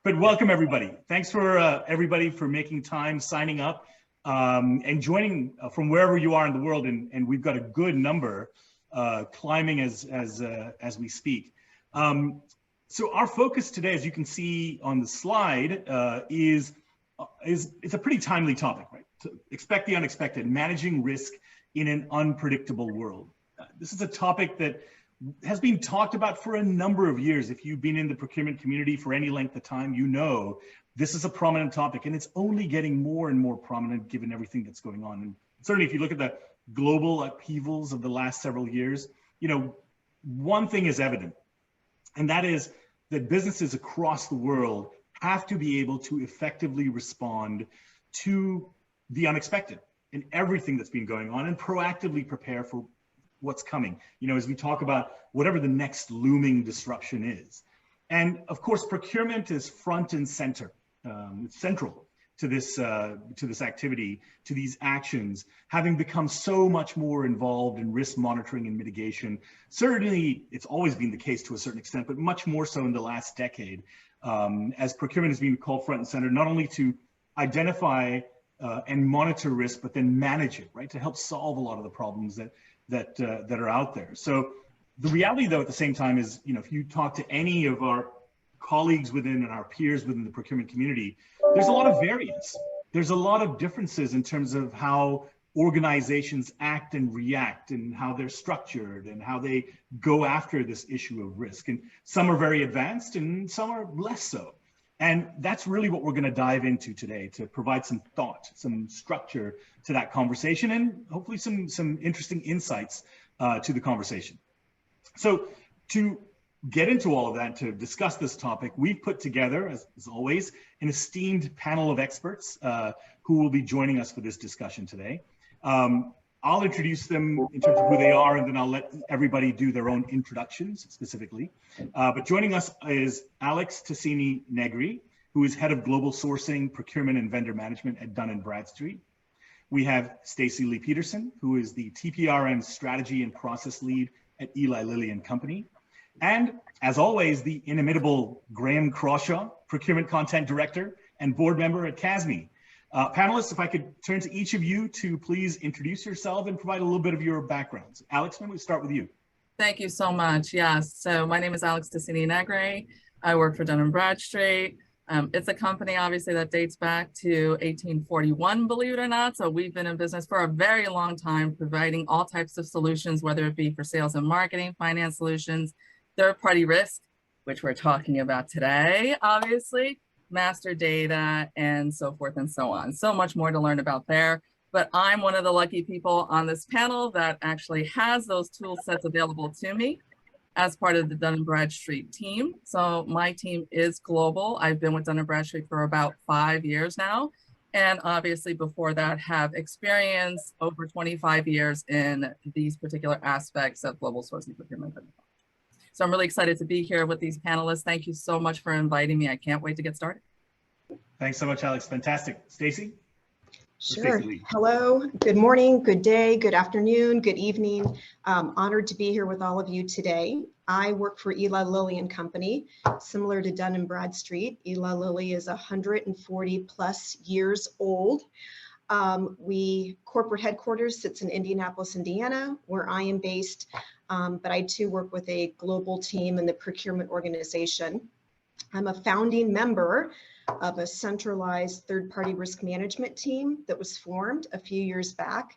But welcome everybody. Thanks for everybody for making time, signing up, and joining from wherever you are in the world. And we've got a good number climbing as we speak. So our focus today, as you can see on the slide, is a pretty timely topic, right? To expect the unexpected, managing risk in an unpredictable world. This is a topic that has been talked about for a number of years. If you've been in the procurement community for any length of time, you know this is a prominent topic, and it's only getting more and more prominent given everything that's going on. And certainly if you look at the global upheavals of the last several years, you know, one thing is evident, and that is that businesses across the world have to be able to effectively respond to the unexpected in everything that's been going on and proactively prepare for what's coming, you know, as we talk about whatever the next looming disruption is. And of course, procurement is front and center, it's central to this activity, to these actions, having become so much more involved in risk monitoring and mitigation. Certainly, it's always been the case to a certain extent, but much more so in the last decade, as procurement has been called front and center, not only to identify and monitor risk, but then manage it, right, to help solve a lot of the problems that are out there. So the reality, though, at the same time is, you know, if you talk to any of our colleagues within and our peers within the procurement community, there's a lot of variance. There's a lot of differences in terms of how organizations act and react and how they're structured and how they go after this issue of risk. And some are very advanced and some are less so. And that's really what we're going to dive into today, to provide some thought, some structure to that conversation, and hopefully some interesting insights to the conversation. So to get into all of that, to discuss this topic, we've put together, as always, an esteemed panel of experts who will be joining us for this discussion today. I'll introduce them in terms of who they are, and then I'll let everybody do their own introductions specifically. But joining us is Alex Tassini-Negri, who is Head of Global Sourcing, Procurement, and Vendor Management at Dun & Bradstreet. We have Stacey Lee Peterson, who is the TPRM Strategy and Process Lead at Eli Lilly and Company. And as always, the inimitable Graham Crawshaw, Procurement Content Director and Board Member at CASME. Panelists, if I could turn to each of you to please introduce yourself and provide a little bit of your backgrounds. Alex, why don't we start with you? Thank you so much. Yes, so my name is Alex Tassini-Negri. I work for Dun & Bradstreet. It's a company, obviously, that dates back to 1841, believe it or not. So we've been in business for a very long time, providing all types of solutions, whether it be for sales and marketing, finance solutions, third-party risk, which we're talking about today, obviously, master data, and so forth and so on. So much more to learn about there. But I'm one of the lucky people on this panel that actually has those tool sets available to me as part of the Dun & Bradstreet team. So my team is global. I've been with Dun & Bradstreet for about 5 years now. And obviously before that have experience over 25 years in these particular aspects of global sourcing procurement. So I'm really excited to be here with these panelists. Thank you so much for inviting me. I can't wait to get started. Thanks so much, Alex. Fantastic. Stacey? Sure. Hello, good morning, good day, good afternoon, good evening. Honored to be here with all of you today. I work for Eli Lilly and Company, similar to Dun & Bradstreet. Eli Lilly is 140 plus years old. Corporate headquarters sits in Indianapolis, Indiana, where I am based, but I too work with a global team in the procurement organization. I'm a founding member of a centralized third-party risk management team that was formed a few years back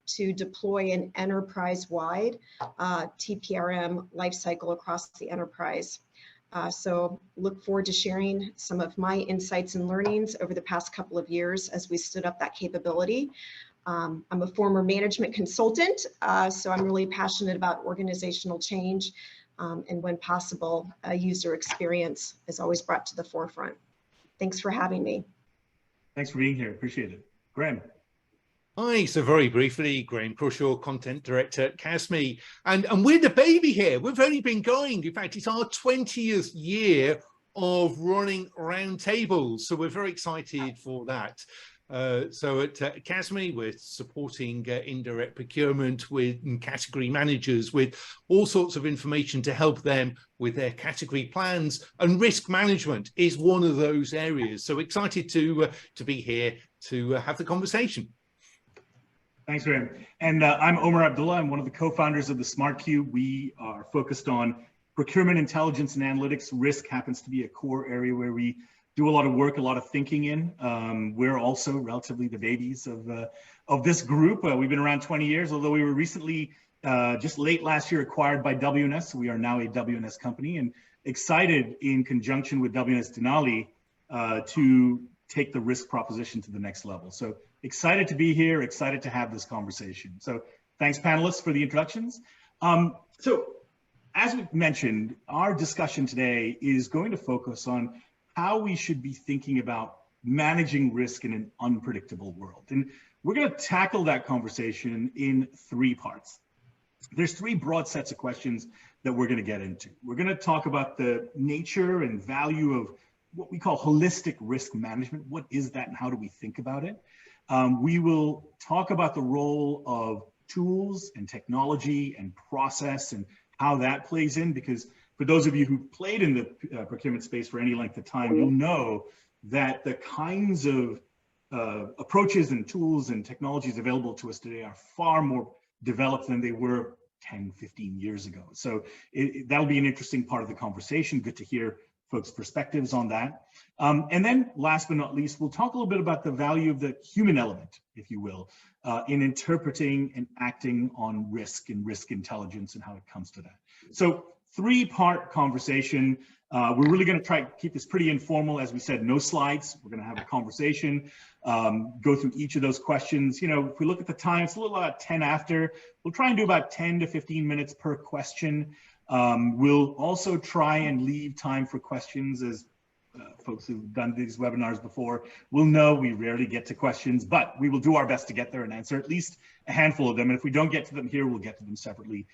to deploy an enterprise-wide TPRM lifecycle across the enterprise. So look forward to sharing some of my insights and learnings over the past couple of years as we stood up that capability. I'm a former management consultant, so I'm really passionate about organizational change, and when possible, user experience is always brought to the forefront. Thanks for having me. Thanks for being here. Appreciate it. Graham. Hi, so very briefly, Graham Crawshaw, Content Director at CASME. And we're the baby here. We've only been going. In fact, it's our 20th year of running roundtables. So we're very excited for that. So at CASME, we're supporting indirect procurement with category managers with all sorts of information to help them with their category plans, and risk management is one of those areas. So excited to be here to have the conversation. Thanks, Graham. And I'm Omer Abdullah. I'm one of the co-founders of the Smart Cube. We are focused on procurement intelligence and analytics. Risk happens to be a core area where we do a lot of work, a lot of thinking in. We're also relatively the babies of this group. We've been around 20 years, although we were recently, just late last year, acquired by WNS. So we are now a WNS company, and excited in conjunction with WNS Denali to take the risk proposition to the next level. So excited to be here, excited to have this conversation. So thanks, panelists, for the introductions. So as we mentioned, our discussion today is going to focus on how we should be thinking about managing risk in an unpredictable world. And we're going to tackle that conversation in 3 parts. There's 3 broad sets of questions that we're going to get into. We're going to talk about the nature and value of what we call holistic risk management. What is that and how do we think about it? We will talk about the role of tools and technology and process and how that plays in, because for those of you who played in the procurement space for any length of time, you'll know that the kinds of approaches and tools and technologies available to us today are far more developed than they were 10, 15 years ago. So that'll be an interesting part of the conversation. Good to hear folks' perspectives on that. And then last but not least, we'll talk a little bit about the value of the human element, if you will, in interpreting and acting on risk and risk intelligence and how it comes to that. So 3-part conversation. We're really going to try to keep this pretty informal. As we said, no slides. We're going to have a conversation, go through each of those questions. You know, if we look at the time, it's a little about 10 after. We'll try and do about 10 to 15 minutes per question. We'll also try and leave time for questions, as folks who've done these webinars before will know we rarely get to questions, but we will do our best to get there and answer at least a handful of them. And if we don't get to them here, we'll get to them separately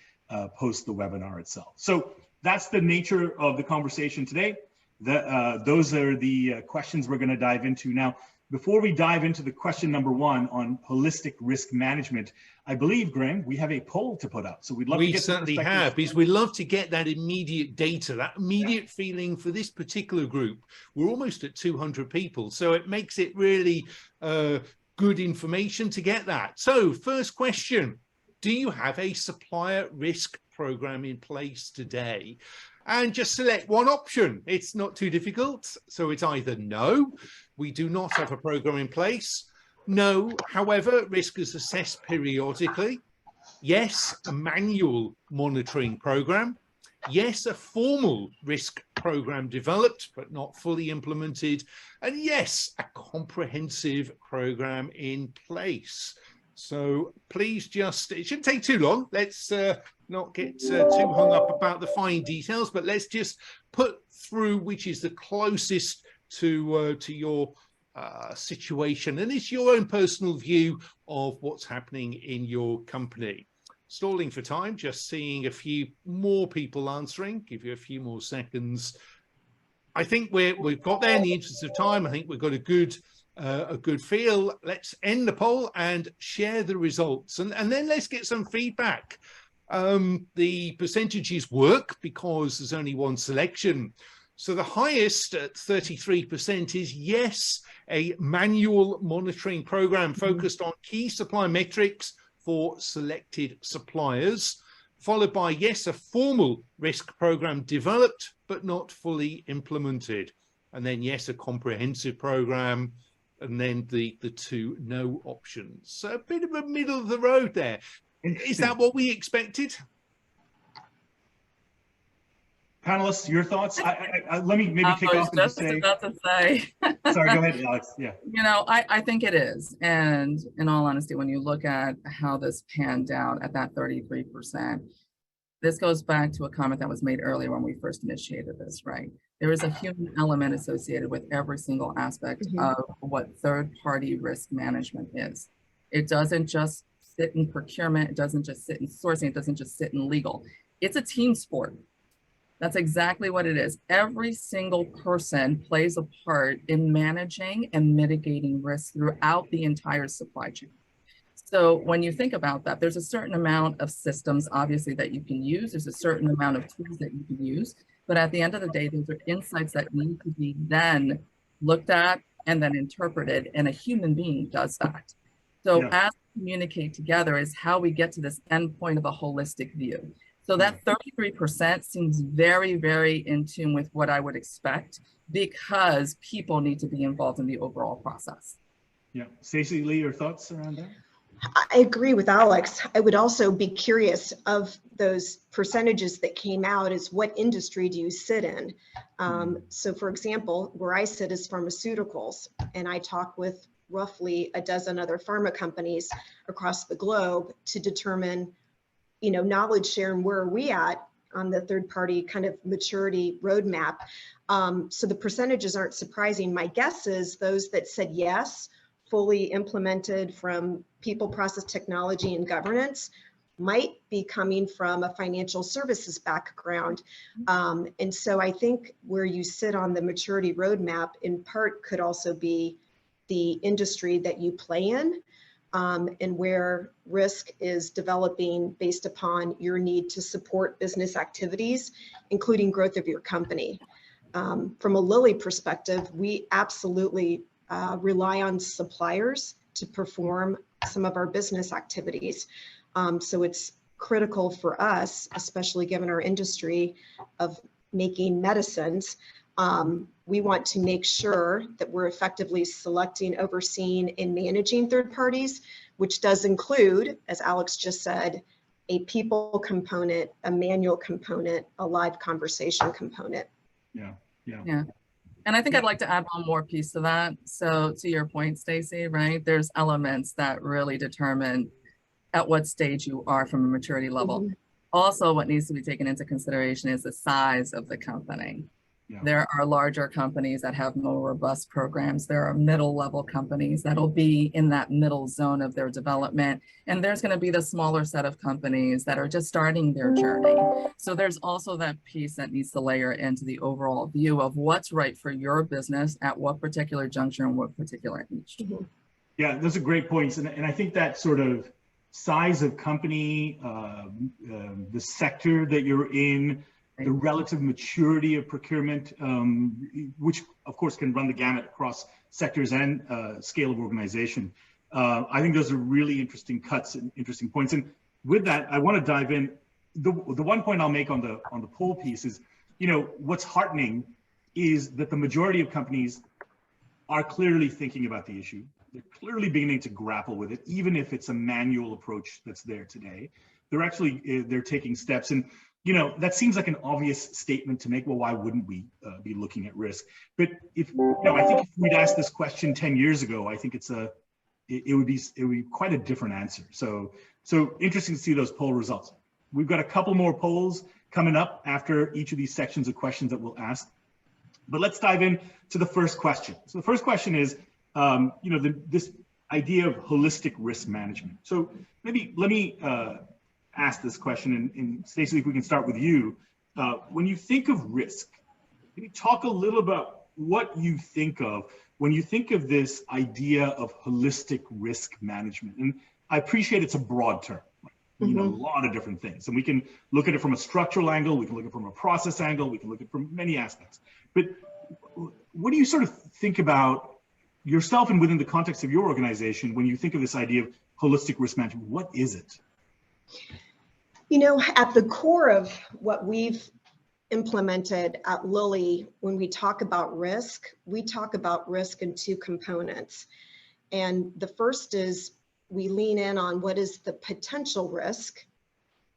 post the webinar itself. So that's the nature of the conversation today. Those are the questions we're going to dive into. Now, before we dive into the question number 1 on holistic risk management, I believe, Graham, we have a poll to put up. So we'd love to get certainly have, because we love to get that immediate data, that immediate feeling for this particular group. We're almost at 200 people, so it makes it really good information to get that. So first question, do you have a supplier risk program in place today? And just select one option. It's not too difficult. So it's either no, we do not have a program in place. No, however, risk is assessed periodically. Yes, a manual monitoring program. Yes, a formal risk program developed, but not fully implemented. And yes, a comprehensive program in place. So please just, it shouldn't take too long. Let's not get too hung up about the fine details, but let's just put through which is the closest to your situation. And it's your own personal view of what's happening in your company. Stalling for time, just seeing a few more people answering, give you a few more seconds. I think we've got there in the interest of time. I think we've got a good feel. Let's end the poll and share the results, and then let's get some feedback. The percentages work because there's only one selection. So the highest at 33% is yes, a manual monitoring program focused on key supply metrics for selected suppliers, followed by yes, a formal risk program developed but not fully implemented, and then yes, a comprehensive program, and then the 2 no options. So a bit of a middle of the road there. Is that what we expected? Panelists, your thoughts? Let me maybe kick off and just say. About to say. Sorry, go ahead, Alex. Yeah. You know, I think it is. And in all honesty, when you look at how this panned out at that 33%, this goes back to a comment that was made earlier when we first initiated this, right? There is a human element associated with every single aspect of what third-party risk management is. It doesn't just sit in procurement. It doesn't just sit in sourcing. It doesn't just sit in legal. It's a team sport. That's exactly what it is. Every single person plays a part in managing and mitigating risk throughout the entire supply chain. So when you think about that, there's a certain amount of systems, obviously, that you can use. There's a certain amount of tools that you can use. But at the end of the day, those are insights that need to be then looked at and then interpreted, and a human being does that. So as we communicate together is how we get to this endpoint of a holistic view. So that 33% seems very, very in tune with what I would expect, because people need to be involved in the overall process. Yeah. Stacey, Lee, your thoughts around that? I agree with Alex. I would also be curious of those percentages that came out is what industry do you sit in? So for example, where I sit is pharmaceuticals, and I talk with roughly a dozen other pharma companies across the globe to determine, you know, knowledge share and where are we at on the third party kind of maturity roadmap. So the percentages aren't surprising. My guess is those that said yes, fully implemented from people, process, technology, and governance might be coming from a financial services background. And so I think where you sit on the maturity roadmap in part could also be the industry that you play in, and where risk is developing based upon your need to support business activities, including growth of your company. From a Lilly perspective, we absolutely rely on suppliers to perform some of our business activities. So it's critical for us, especially given our industry of making medicines. We want to make sure that we're effectively selecting, overseeing, and managing third parties, which does include, as Alex just said, a people component, a manual component, a live conversation component. Yeah. And I think I'd like to add one more piece to that. So to your point, Stacey, right? There's elements that really determine at what stage you are from a maturity level. Mm-hmm. Also, what needs to be taken into consideration is the size of the company. Yeah. There are larger companies that have more robust programs. There are middle level companies that'll be in that middle zone of their development. And there's going to be the smaller set of companies that are just starting their journey. So there's also that piece that needs to layer into the overall view of what's right for your business at what particular juncture and what particular industry. Yeah, those are great points. And I think that sort of size of company, the sector that you're in, the relative maturity of procurement, which of course can run the gamut across sectors and scale of organization. I think those are really interesting cuts and interesting points. And with that, I want to dive in. The one point I'll make on the poll piece is, you know, what's heartening is that the majority of companies are clearly thinking about the issue. They're clearly beginning to grapple with it, even if it's a manual approach that's there today. They're taking steps. And you know, that seems like an obvious statement to make. Well, why wouldn't we be looking at risk? But if, you know, I think if we'd asked this question 10 years ago, I think it would be quite a different answer. So interesting to see those poll results. We've got a couple more polls coming up after each of these sections of questions that we'll ask. But let's dive in to the first question. So the first question is, you know, this idea of holistic risk management. So maybe let me ask this question, and Stacey, if we can start with you. When you think of risk, can you talk a little about what you think of when you think of this idea of holistic risk management? And I appreciate it's a broad term, right? You know, a lot of different things. And we can look at it from a structural angle, we can look at it from a process angle, we can look at it from many aspects. But what do you sort of think about yourself and within the context of your organization when you think of this idea of holistic risk management? What is it? You know, at the core of what we've implemented at Lilly, when we talk about risk, we talk about risk in two components. And the first is we lean in on what is the potential risk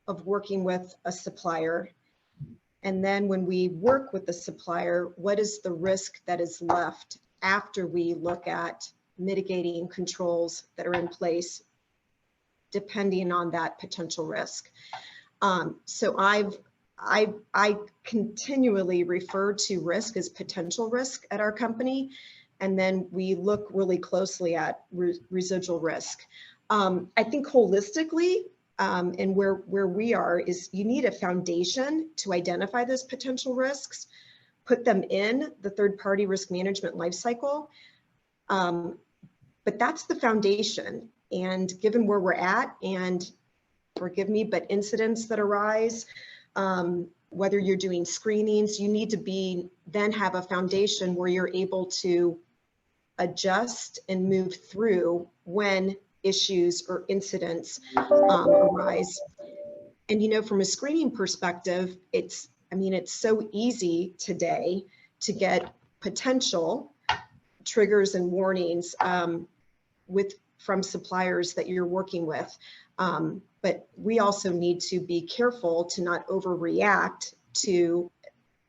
of working with a supplier. And then when we work with the supplier, what is the risk that is left after we look at mitigating controls that are in place depending on that potential risk. So I continually refer to risk as potential risk at our company, and then we look really closely at residual risk. I think holistically, and where we are is you need a foundation to identify those potential risks, put them in the third-party risk management lifecycle. But that's the foundation. And given where we're at, and forgive me, but incidents that arise, whether you're doing screenings, you need to then have a foundation where you're able to adjust and move through when issues or incidents arise. And, you know, from a screening perspective, it's so easy today to get potential triggers and warnings from suppliers that you're working with. But we also need to be careful to not overreact to,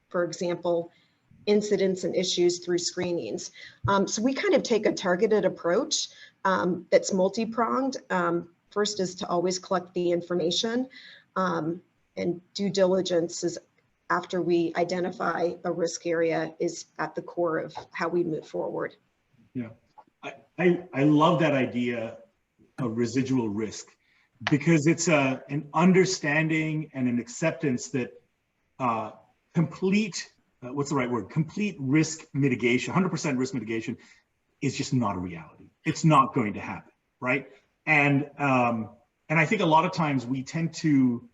for example, incidents and issues through screenings. So we kind of take a targeted approach that's multi-pronged. First is to always collect the information, and due diligence is after we identify a risk area is at the core of how we move forward. Yeah, I love that idea of residual risk, because it's an understanding and an acceptance that complete risk mitigation, 100% risk mitigation is just not a reality. It's not going to happen, right? And I think a lot of times we tend to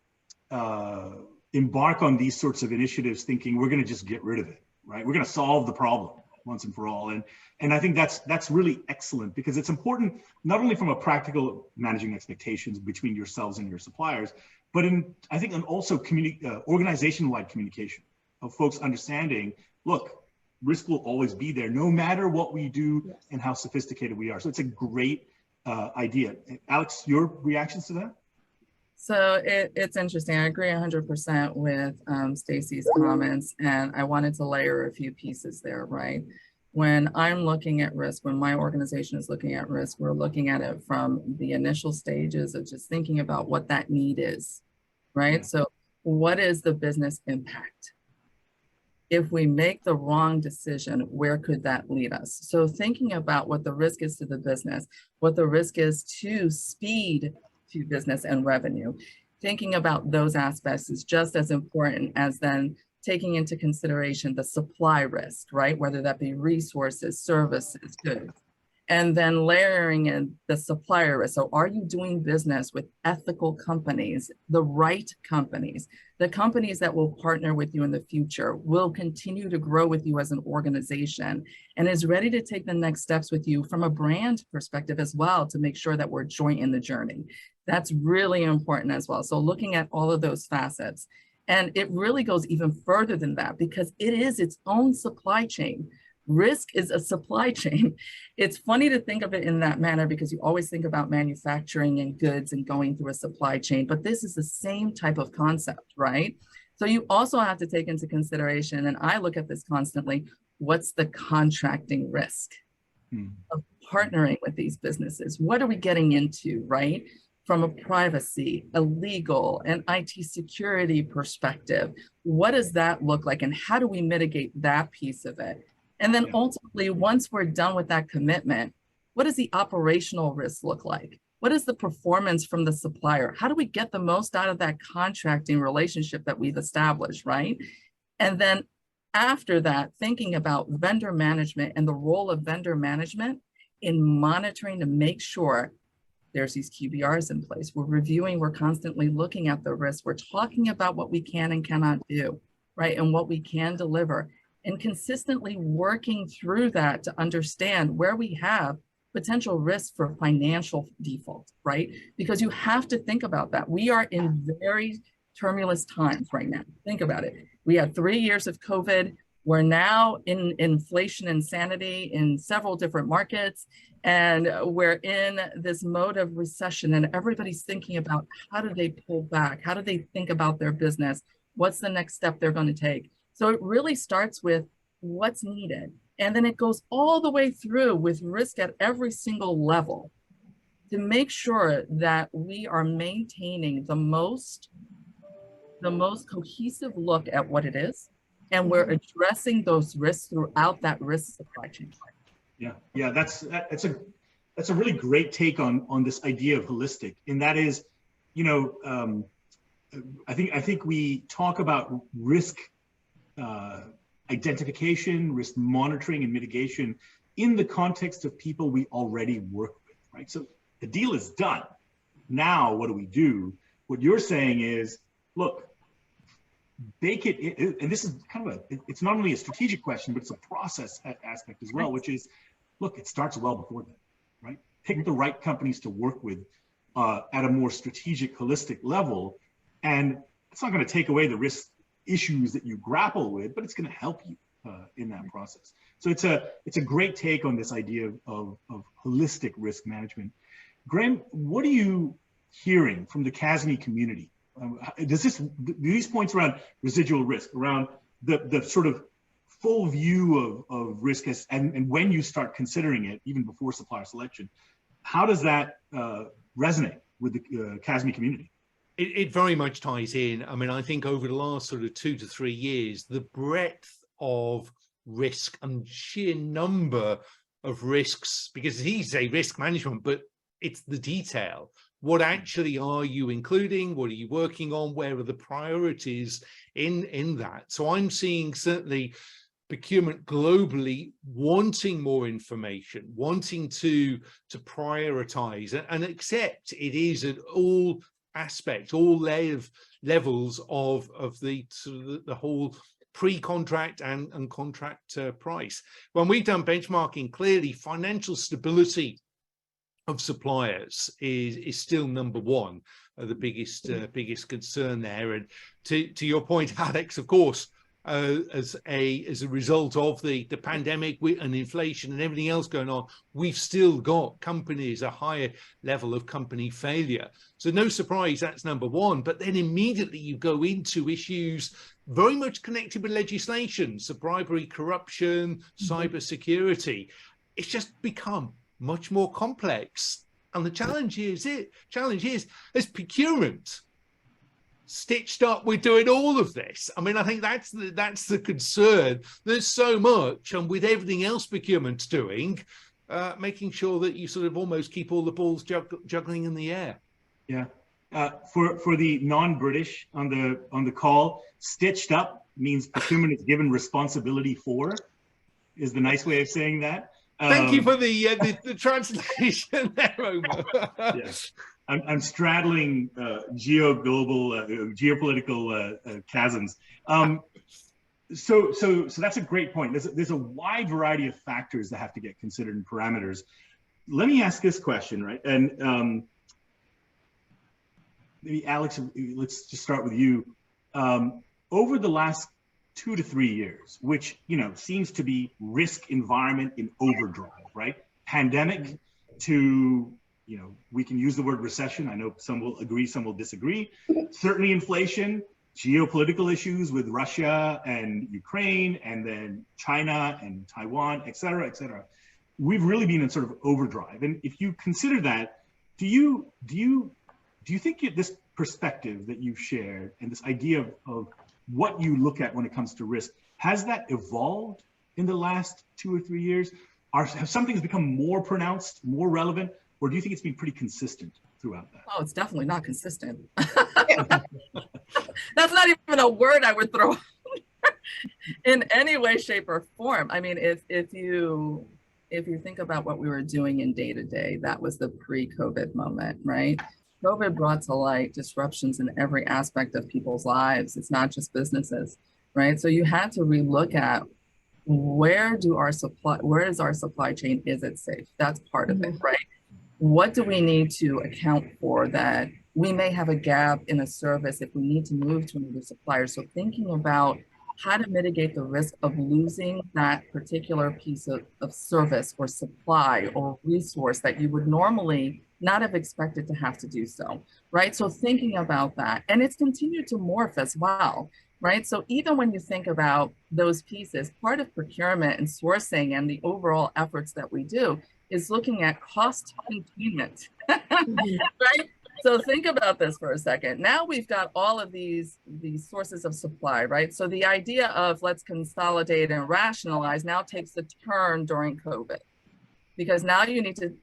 embark on these sorts of initiatives thinking we're going to just get rid of it, right? We're going to solve the problem once and for all. And I think that's really excellent, because it's important not only from a practical managing expectations between yourselves and your suppliers, but I think also organization-wide communication of folks understanding, look, risk will always be there no matter what we do. Yes. And how sophisticated we are. So it's a great idea. Alex, your reactions to that? So it's interesting. I agree 100% with Stacy's comments, and I wanted to layer a few pieces there, right? When I'm looking at risk, when my organization is looking at risk, we're looking at it from the initial stages of just thinking about what that need is, right? Yeah. So what is the business impact? If we make the wrong decision, where could that lead us? So thinking about what the risk is to the business, what the risk is to speed to business and revenue, thinking about those aspects is just as important as then taking into consideration the supply risk, right? Whether that be resources, services, goods, and then layering in the supplier risk. So are you doing business with ethical companies, the right companies, the companies that will partner with you in the future, will continue to grow with you as an organization, and is ready to take the next steps with you from a brand perspective as well, to make sure that we're joint in the journey. That's really important as well. So looking at all of those facets. And it really goes even further than that, because it is its own supply chain. Risk is a supply chain. It's funny to think of it in that manner, because you always think about manufacturing and goods and going through a supply chain, but this is the same type of concept, right? So you also have to take into consideration, and I look at this constantly, what's the contracting risk of partnering with these businesses? What are we getting into, right? From a privacy, a legal, and IT security perspective, what does that look like? And how do we mitigate that piece of it? And then ultimately, once we're done with that commitment, what does the operational risk look like? What is the performance from the supplier? How do we get the most out of that contracting relationship that we've established, right? And then after that, thinking about vendor management and the role of vendor management in monitoring to make sure there's these QBRs in place. We're reviewing, we're constantly looking at the risk. We're talking about what we can and cannot do, right? And what we can deliver, and consistently working through that to understand where we have potential risks for financial default, right? Because you have to think about that. We are in very turbulent times right now. Think about it. We had 3 years of COVID. We're now in inflation insanity in several different markets, and we're in this mode of recession, and everybody's thinking about how do they pull back? How do they think about their business? What's the next step they're going to take? So it really starts with what's needed. And then it goes all the way through with risk at every single level to make sure that we are maintaining the most cohesive look at what it is. And we're addressing those risks throughout that risk supply chain. Yeah, that's a really great take on this idea of holistic. And that is, you know, I think we talk about risk identification, risk monitoring and mitigation in the context of people we already work with, right? So the deal is done. Now, what do we do? What you're saying is, look, bake it in, and this is kind of it's not only a strategic question, but it's a process aspect as well, which is, look, it starts well before then, right? Pick the right companies to work with at a more strategic, holistic level. And it's not going to take away the risk issues that you grapple with, but it's going to help you in that process. So it's a great take on this idea of holistic risk management. Graham, what are you hearing from the CASME community? Do these points around residual risk, around the sort of full view of risk and when you start considering it, even before supplier selection, how does that resonate with the CASME community? It very much ties in. I mean, I think over the last sort of 2 to 3 years, the breadth of risk and sheer number of risks, because he's a risk management, but it's the detail. What actually are you including? What are you working on? Where are the priorities in that? So I'm seeing certainly procurement globally wanting more information, wanting to prioritize and accept it is at all aspects, all levels of the sort of the whole pre-contract and contract price. When we've done benchmarking, clearly financial stability of suppliers is still number one, the biggest concern there. And to your point, Alex, of course, as a result of the pandemic and inflation and everything else going on, we've still got companies, a higher level of company failure. So no surprise, that's number one. But then immediately you go into issues very much connected with legislation, so bribery, corruption, cybersecurity. It's just become much more complex. And the challenge is as procurement stitched up with doing all of this. I mean, I think that's the concern. There's so much, and with everything else procurement's doing, making sure that you sort of almost keep all the balls juggling in the air. Yeah. For the non-British on the call, stitched up means procurement is given responsibility for, is the nice way of saying that. Thank you for the translation there, Omer. Yes. I'm straddling geopolitical chasms. So that's a great point. There's a wide variety of factors that have to get considered and parameters. Let me ask this question, right? And maybe Alex, let's just start with you. Over the last 2 to 3 years, which seems to be risk environment in overdrive, right? Pandemic to we can use the word recession. I know some will agree, some will disagree. Certainly inflation, geopolitical issues with Russia and Ukraine, and then China and Taiwan, et cetera, et cetera. We've really been in sort of overdrive. And if you consider that, do you think this perspective that you've shared and this idea of what you look at when it comes to risk, has that evolved in the last 2 or 3 years? Have some things become more pronounced, more relevant? Or do you think it's been pretty consistent throughout that? Oh, it's definitely not consistent. That's not even a word I would throw in any way, shape, or form. I mean, if you think about what we were doing in day-to-day, that was the pre-COVID moment, right? COVID brought to light disruptions in every aspect of people's lives. It's not just businesses, right? So you had to relook at where is our supply chain? Is it safe? That's part of it, right? What do we need to account for that we may have a gap in a service if we need to move to another supplier? So thinking about how to mitigate the risk of losing that particular piece of service or supply or resource that you would normally not have expected to have to do so, right? So thinking about that, and it's continued to morph as well, right? So even when you think about those pieces, part of procurement and sourcing and the overall efforts that we do is looking at cost containment, right? So think about this for a second. Now we've got all of these sources of supply, right? So the idea of let's consolidate and rationalize now takes a turn during COVID, because now you need to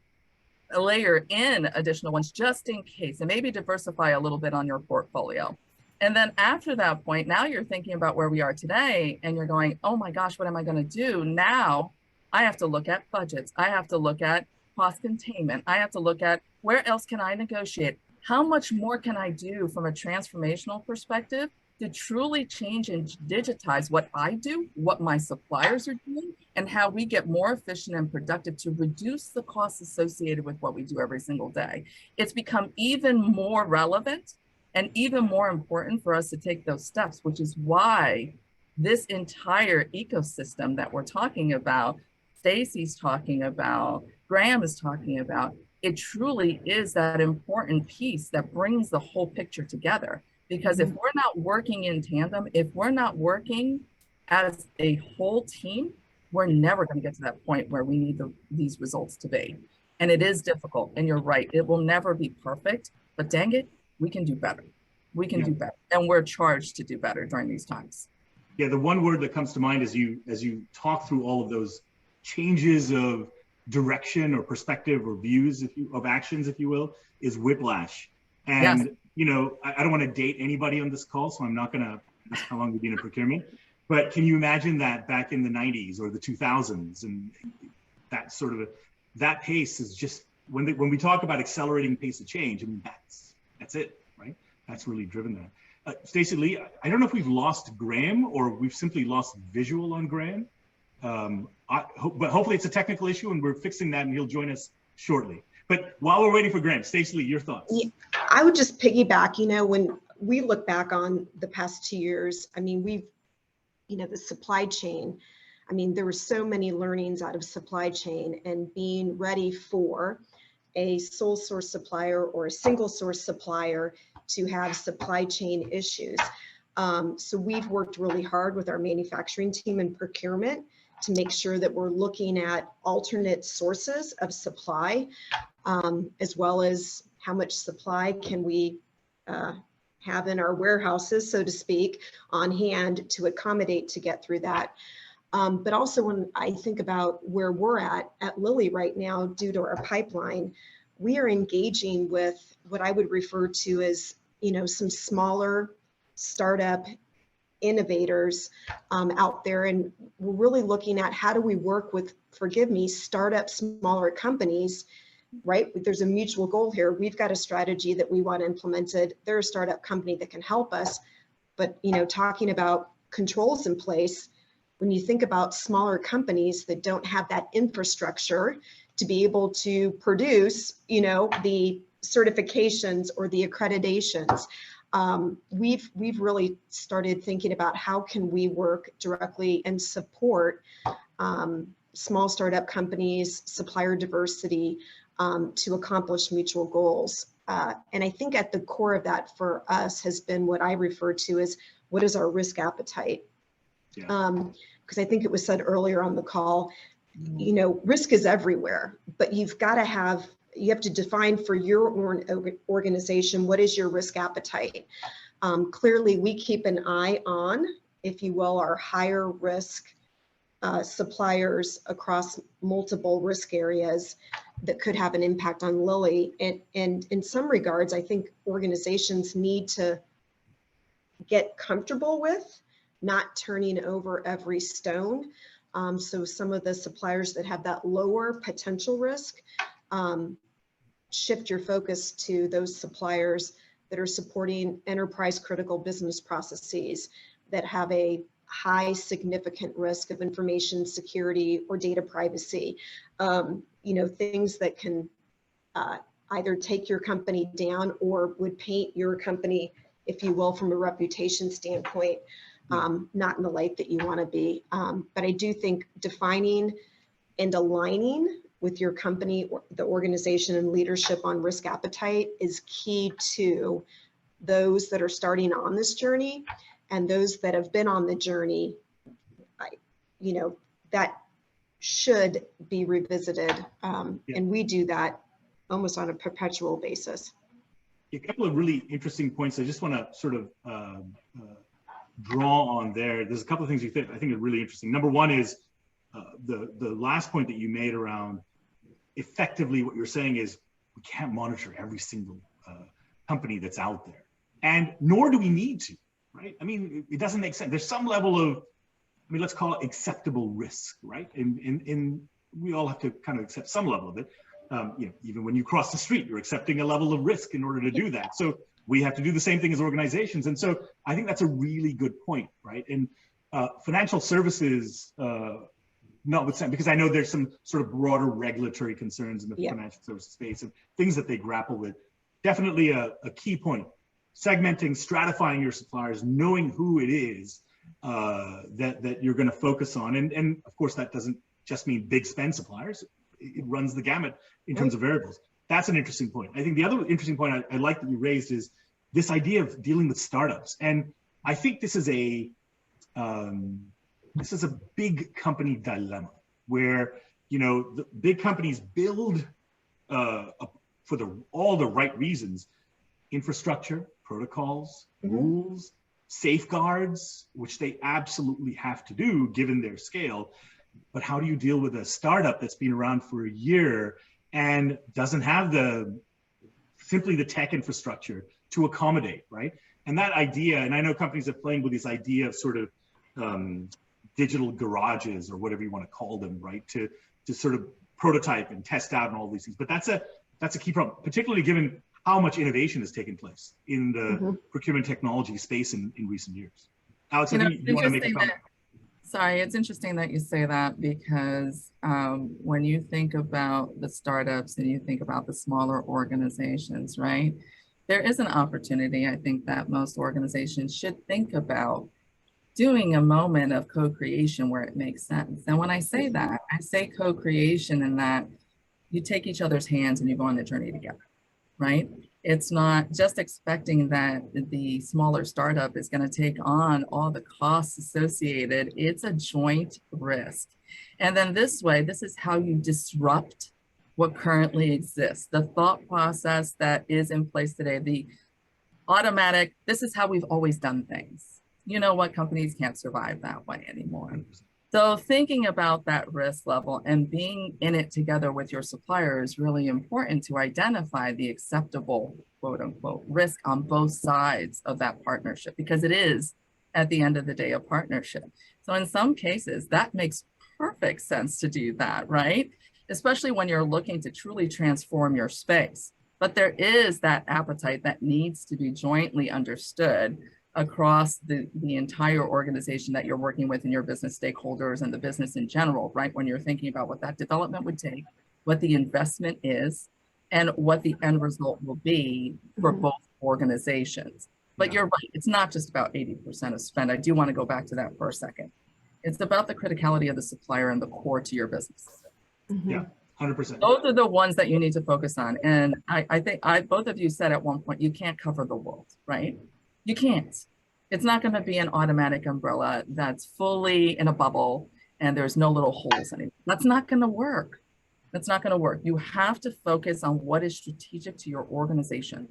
layer in additional ones just in case, and maybe diversify a little bit on your portfolio. And then after that point, now you're thinking about where we are today and you're going, oh my gosh, what am I going to do? Now I have to look at budgets. I have to look at cost containment. I have to look at where else can I negotiate? How much more can I do from a transformational perspective to truly change and digitize what I do, what my suppliers are doing, and how we get more efficient and productive to reduce the costs associated with what we do every single day. It's become even more relevant and even more important for us to take those steps, which is why this entire ecosystem that we're talking about, Stacy's talking about, Graham is talking about, it truly is that important piece that brings the whole picture together. Because if we're not working in tandem, if we're not working as a whole team, we're never going to get to that point where we need these results to be. And it is difficult. And you're right, it will never be perfect, but dang it, we can do better. We can do better. And we're charged to do better during these times. Yeah, the one word that comes to mind as you talk through all of those changes of direction or perspective or views of actions, if you will, is whiplash. And yes. You know, I don't want to date anybody on this call, so I'm not going to ask how long you've been in procurement. But can you imagine that back in the 90s or the 2000s, and that sort of that pace is just when we talk about accelerating pace of change. I mean, that's it, right? That's really driven that. Stacey Lee, I don't know if we've lost Graham or we've simply lost visual on Graham. But hopefully it's a technical issue and we're fixing that, and he'll join us shortly. But while we're waiting for Graham, Stacey Lee, your thoughts? Yeah, I would just piggyback, you know, when we look back on the past 2 years, I mean, the supply chain, I mean, there were so many learnings out of supply chain and being ready for a sole source supplier or a single source supplier to have supply chain issues. So we've worked really hard with our manufacturing team and procurement to make sure that we're looking at alternate sources of supply, as well as how much supply can we have in our warehouses, so to speak, on hand to accommodate to get through that. But also when I think about where we're at Lilly right now, due to our pipeline, we are engaging with what I would refer to as, you know, some smaller startup innovators out there. And we're really looking at how do we work with, forgive me, startup smaller companies, right? There's a mutual goal here. We've got a strategy that we want implemented. They're a startup company that can help us. But, you know, talking about controls in place, when you think about smaller companies that don't have that infrastructure to be able to produce, you know, the certifications or the accreditations, we've really started thinking about how can we work directly and support small startup companies, supplier diversity, to accomplish mutual goals. And I think at the core of that for us has been what I refer to as what is our risk appetite? Because I think it was said earlier on the call, you know, risk is everywhere, but you have to define for your organization, what is your risk appetite? Clearly, we keep an eye on, if you will, our higher risk suppliers across multiple risk areas that could have an impact on Lilly. And in some regards, I think organizations need to get comfortable with not turning over every stone. So some of the suppliers that have that lower potential risk, shift your focus to those suppliers that are supporting enterprise critical business processes that have a high significant risk of information security or data privacy. You know, things that can either take your company down or would paint your company, if you will, from a reputation standpoint, not in the light that you want to be. But I do think defining and aligning with your company, or the organization and leadership on risk appetite is key to those that are starting on this journey, and those that have been on the journey, you know, that should be revisited. And we do that almost on a perpetual basis. A couple of really interesting points I just want to sort of draw on there. There's a couple of things I think are really interesting. Number one is the last point that you made around effectively what you're saying is we can't monitor every single company that's out there, and nor do we need to, right? I mean, it doesn't make sense. There's some level of, I mean, let's call it acceptable risk, right? In we all have to kind of accept some level of it. You know, even when you cross the street, you're accepting a level of risk in order to do that. So we have to do the same thing as organizations. And so I think that's a really good point, right? And financial services, notwithstanding, because I know there's some sort of broader regulatory concerns in the financial services space and things that they grapple with. Definitely a key point. Segmenting, stratifying your suppliers, knowing who it is that you're going to focus on. And of course, that doesn't just mean big spend suppliers. It runs the gamut in terms of variables. That's an interesting point. I think the other interesting point I like that you raised is this idea of dealing with startups. And I think this is a big company dilemma where, you know, the big companies build for all the right reasons, infrastructure, protocols, rules, safeguards, which they absolutely have to do given their scale. But how do you deal with a startup that's been around for a year and doesn't have simply the tech infrastructure to accommodate, right? And that idea, and I know companies are playing with this idea of sort of digital garages or whatever you want to call them, right? To sort of prototype and test out and all these things. But that's a key problem, particularly given how much innovation has taken place in the procurement technology space in recent years. Alex, I think you want to make a comment. Sorry, it's interesting that you say that because when you think about the startups and you think about the smaller organizations, right? There is an opportunity, I think, that most organizations should think about doing a moment of co-creation where it makes sense. And when I say that, I say co-creation in that you take each other's hands and you go on the journey together, right? It's not just expecting that the smaller startup is going to take on all the costs associated. It's a joint risk. And then this way, this is how you disrupt what currently exists. The thought process that is in place today, the automatic, this is how we've always done things. You know what, companies can't survive that way anymore. So thinking about that risk level and being in it together with your supplier is really important to identify the acceptable, quote unquote, risk on both sides of that partnership, because it is, at the end of the day, a partnership. So in some cases, that makes perfect sense to do that, right? Especially when you're looking to truly transform your space. But there is that appetite that needs to be jointly understood across the entire organization that you're working with and your business stakeholders and the business in general, right? When you're thinking about what that development would take, what the investment is, and what the end result will be for both organizations. But you're right, it's not just about 80% of spend. I do want to go back to that for a second. It's about the criticality of the supplier and the core to your business. Yeah, 100%. Those are the ones that you need to focus on. And I think both of you said at one point, you can't cover the world, right? You can't. It's not going to be an automatic umbrella that's fully in a bubble and there's no little holes anymore. That's not going to work. That's not going to work. You have to focus on what is strategic to your organization.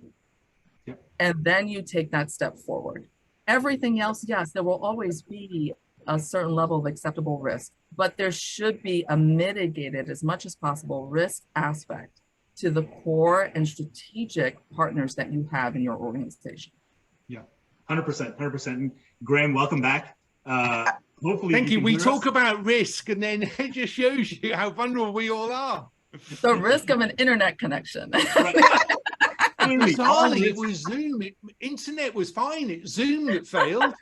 Yep. And then you take that step forward. Everything else, yes, there will always be a certain level of acceptable risk, but there should be a mitigated as much as possible risk aspect to the core and strategic partners that you have in your organization. Yeah, 100%, 100%. And Graham, welcome back. Hopefully, thank you. We talk about risk, and then it just shows you how vulnerable we all are. The risk of an internet connection. Right. Bizarrely, it was Zoom. Internet was fine. It's Zoom that failed.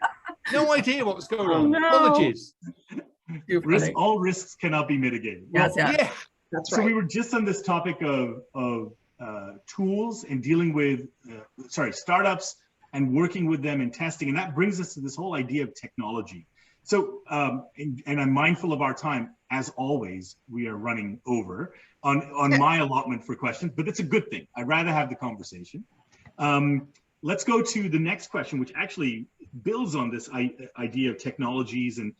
No idea what was going on. No. Apologies. All risks cannot be mitigated. Yes, well, yeah. That's right. So we were just on this topic of tools and dealing with, startups and working with them and testing. And that brings us to this whole idea of technology. So, and I'm mindful of our time, as always, we are running over on my allotment for questions, but it's a good thing. I'd rather have the conversation. Let's go to the next question, which actually builds on this idea of technologies and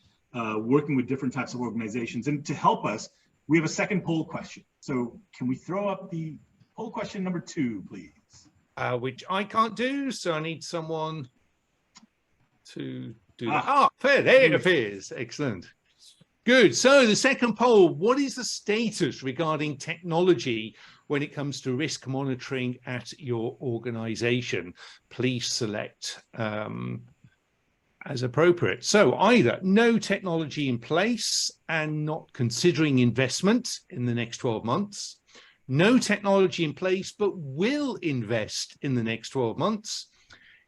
working with different types of organizations. And to help us, we have a second poll question. So can we throw up the poll question number 2, please? Which I can't do, so I need someone to do that. Ah, fair, there it appears. Excellent. Good. So the second poll, what is the status regarding technology when it comes to risk monitoring at your organization? Please select as appropriate. So either no technology in place and not considering investment in the next 12 months, no technology in place but will invest in the next 12 months,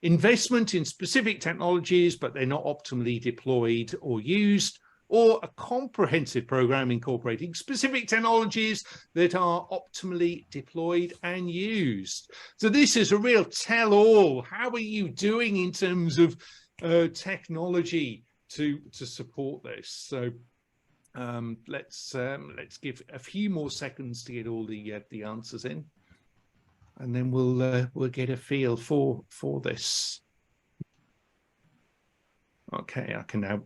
investment in specific technologies but they're not optimally deployed or used, or a comprehensive program incorporating specific technologies that are optimally deployed and used. So this is a real tell-all. How are you doing in terms of technology to support this? So let's give a few more seconds to get all the answers in, and then we'll get a feel for this. Okay, I can now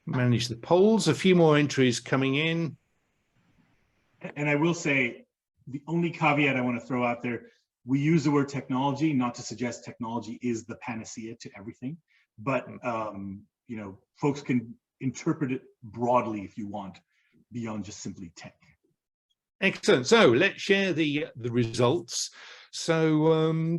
manage the polls. A few more entries coming in. And I will say, the only caveat I want to throw out there, we use the word technology not to suggest technology is the panacea to everything, but you know, folks can interpret it broadly if you want, beyond just simply tech. Excellent. So let's share the results. So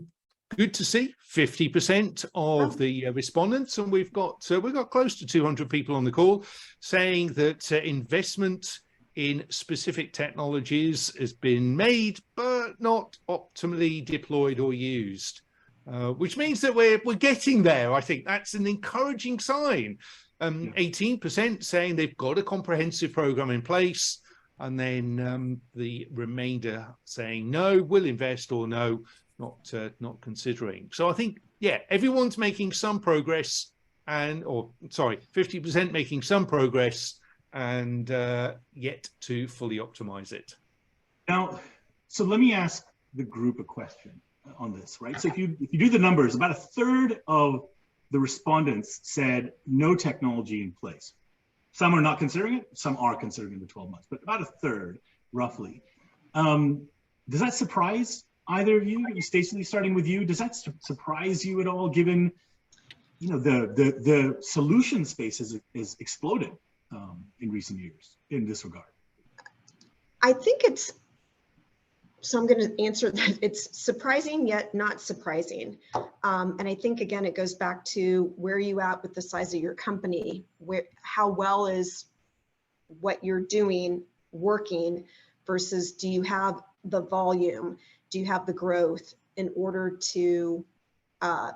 good to see 50% of the respondents, and we've got close to 200 people on the call saying that investment in specific technologies has been made but not optimally deployed or used, which means that we're getting there. I think that's an encouraging sign. 18% saying they've got a comprehensive program in place, and then the remainder saying no, will invest, or no, not considering. So I think, yeah, everyone's making some progress, and 50% making some progress, and yet to fully optimize it. Now, so let me ask the group a question on this, right? So if you do the numbers, about a third of the respondents said no technology in place. Some are not considering it, some are considering the 12 months, but about a third, roughly. Does that surprise either of you? Stacey, starting with you, does that surprise you at all, given, you know, the solution space is exploded in recent years in this regard? I think it's, so I'm going to answer that. It's surprising yet not surprising. And I think, again, it goes back to where are you at with the size of your company? How well is what you're doing working versus do you have the volume? Do you have the growth in order to